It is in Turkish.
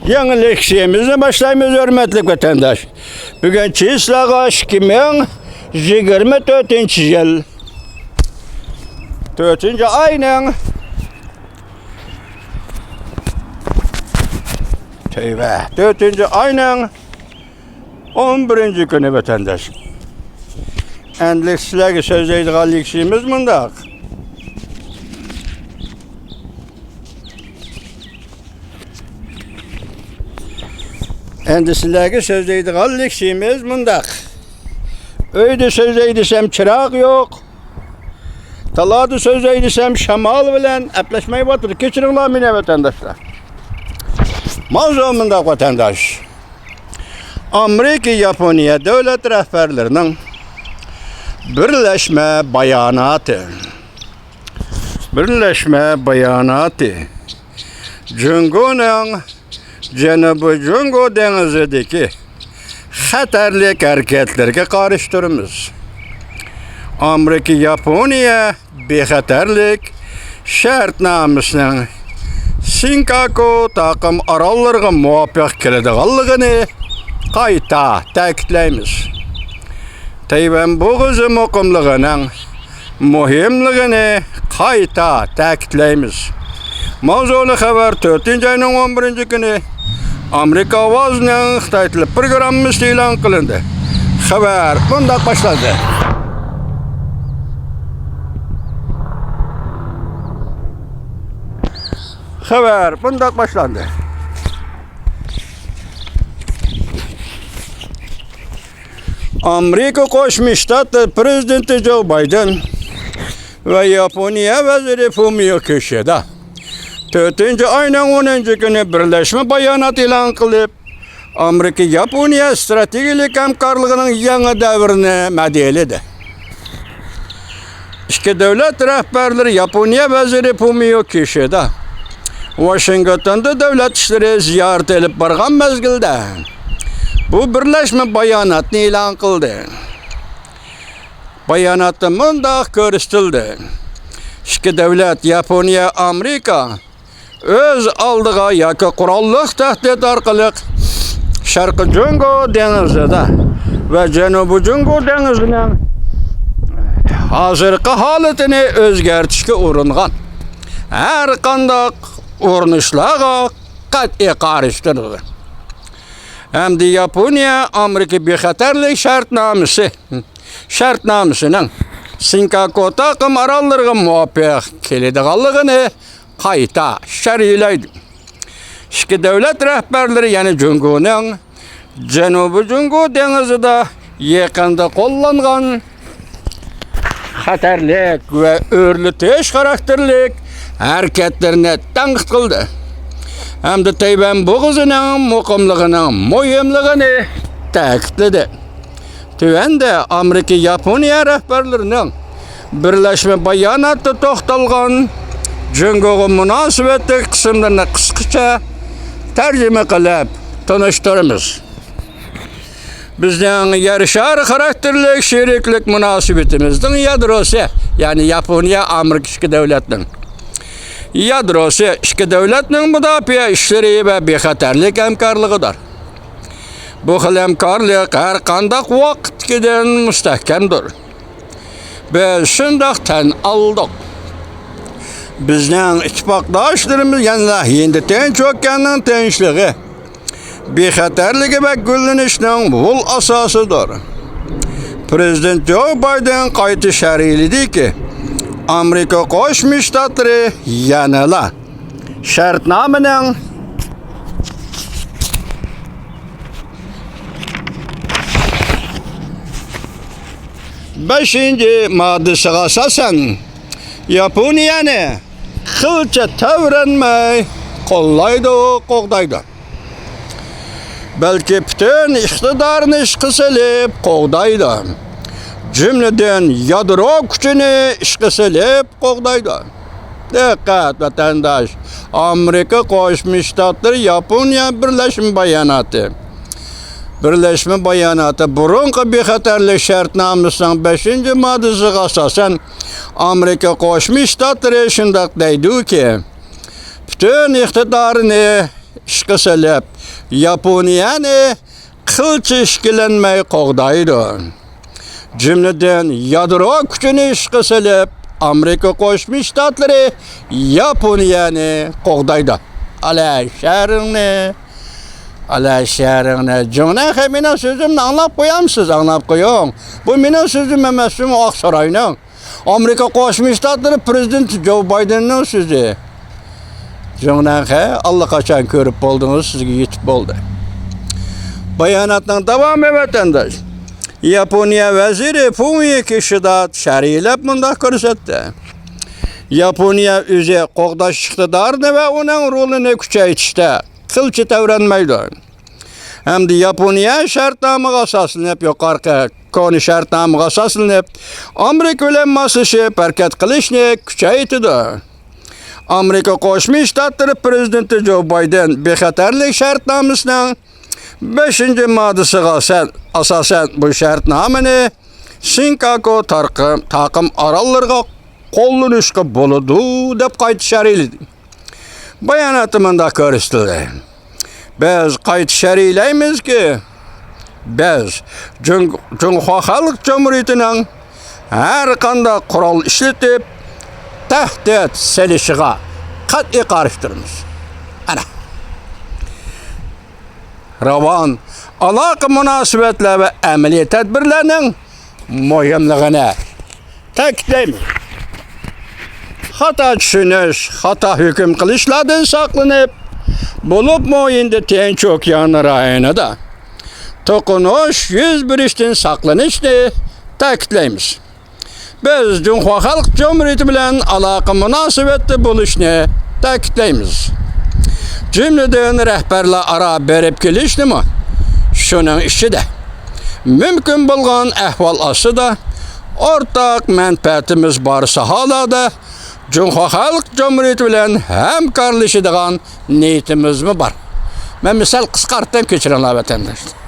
Yeni leksiyemizi başlayımız hürmetli vatandaş. Bugün çislağa 2024 yıl. 4. ayının Teyve. 4. ayının 11. günü vatandaş. Endi sizlerge sözleydiği leksiyemiz bundaq. Endi sizlerge sözleydiği leksiyemiz bundaq. Öyde sözleydisem çırak yok. Taladı sözleydisem şamal bilen epleşmeyi batır. Keçirinler mine vatandaşlar. Mavzu bundaq vatandaş. Amerika Yaponiya devlet rehberlerinin Birleşme bayanatı. Cungo'nun Cenubi Cungo denizideki xatarlik hareketlerge karıştırımız. Amerika Yaponiya bexatarlik şartnamesinin Sinkako takım arallarga muvaffaq keladiganligini qayta ta'kidlaymiz. Tayvan boğazı muqimligining muhimligini qayta ta'kidlaymiz. Mavzuli xabar 4. ayının 11. günü Amerika ovozining Xitoy tili programmasi e'lon qilindi. Xabar bundoq boshlandi. Xabar bundoq boshlandi. Amerika Qo'shma Shtatlar prezidenti Joe Biden ve Yaponiya veziri Fumio Kishida 4. ayının 10. günü birleşme bayanat e'lon qilib, Amerika Yaponiya stratejik hamkorligining yangi davrini modelidi. İki devlet rehberleri Yaponiya veziri Fumio Kishida Washington'da devlet işleri ziyaret edip bargan mezgilde bu birleşme bayanatını e'lon qildi. Bayanatda mundaq ko'rsatildi. İki devlet Yaponiya, Amerika öz aldığa yoki qurolliq tahdid orqali Sharqiy Jungo dengizida ve Janubiy Jungo dengizining hozirgi holatini o'zgartirishga uringan. Har qanday urinishlarga qat'iy qarshi Hamda Yaponiya Amerika bexatarlik şartnamesining Sinkako takım arallarga muvaffaq keladiganligini qayta sharhlaydi. İki devlet rehberleri yani Jungo'nun Janubiy Jungo dengizida yaqinda qo'llangan xatarlik ve o'rlitish karakterlik hareketlerine tanqid qildi. Hamda Tayvan boğazının muqimligining muhimligini ta'kidladi. Tuvanda Amerika Yaponiya rehberlarining birleşme bayanatda to'xtalgan Jungo'ga munosabatli qismlarini qisqacha tarjima qilib tanishtiramiz. Bizning yarışar karakterlik sheriklik munosabatimizning yadrosi, yani Yaponiya Amerika ikki davlatning yadrosi ikki davlatning mudofaa ishlari va bexatarlik hamkorligidir. Bu xil hamkorlik har qanday vaqtgadan mustahkamdir. Biz shundoq tan oldik. Bizning ittifoqdoshlarimiz yana endi tinch okeanning tinchligi, bexatarligi va gullanishning bu asosidir. Prezident Joe Biden qayta sharhladiki, Amerika Qo'shma Shtatlari yanala shartnomaning 5. maddesiga asosan Yaponiyani qilcha tavranmay qo'llaydi. Balki butun iqtidorini ishga solib qo'g'daydi. Cümleden yadro kuchini ishga solib qo'g'daydi. Diqqat vatandaş, Amerika Qo'shma Shtatlari Yaponiya birleşme bayanatı. Birleşme bayanatı burunqi bexatarlik shartnomasining 5. maddesiga asosan Amerika Qo'shma Shtatlari shundoq deydiki, butun iqtidorini ishga solib, Yaponiyani qilchi ishkilanmay qo'g'daydi. Jumladan yadro kuchini ishga solib, Amerika Qo'shma Shtatlari Yaponiyani qo'g'daydi. Ala şəhərinə. Cünə mənim sözümlə anlab qoyamsınız, anlab qoyun. Bu mənim sözüm emas, Ağsarayın. Amerika Qoşmuş Ştatları Prezidenti Joe Biden'ın sözü. Cünə Allah qaçan görüb boldunuz, sizə yetib oldu. Bayanatdan devam vətəndaş. Yaponiya vəziri Fumio Kishida şəriləb mündəq göstərdi. Yaponiya özü qoğdaş iqtidarını və onun rolunu küçəytişdə qılçı davranmaydı. Hem de Yaponiya şərtnamığa asaslanıb, yuqarqı konu şərtnamığa asaslanıb, Amerika ilə maslaşıb hərəkət qilishni küçəytdi. Amerika Qoşma Ştatları Prezidenti Joe Biden bexatarlik şərtnamasının 5-ci maddəsiga asasen bu şərtnaməni Chicago taqım arallarga qo'llanishga bo'ladi deb qayta şərildi. Bayanatımında ko'rsatildi. Biz qayta şərilaymiz ki, biz Cumhuriyet Xalq Cumhuriyetining har qanday qurol ishlatib tahdid selishiga qat'iy qarshidurmiz. Ana. Ravan aloqa munosabatlar va amaliy tadbirlarning muhimligini ta'kidlaymiz. Xata tushunish, xata hukm qilishlardan saqlanib, bo'libmi endi Tinch okeani rayonida to'qinish yuz berishdan saqlanishni ta'kidlaymiz. Biz Cumhuriyet Xalq Cumhuriyeti bilan aloqa munosabatda bo'lishni ta'kidlaymiz. Cümleden rəhbərlər ara berib kelişdimi? Şunun işida mümkün bo'lgan ahvol ostida ortaq mənfəətimiz bor sohalarda Cumhuriyet Xalq Cumhuriyeti bilan hamkorlashadigan niyatimizmi bor. Men misal qisqartib kechiringlar vatandoshlar.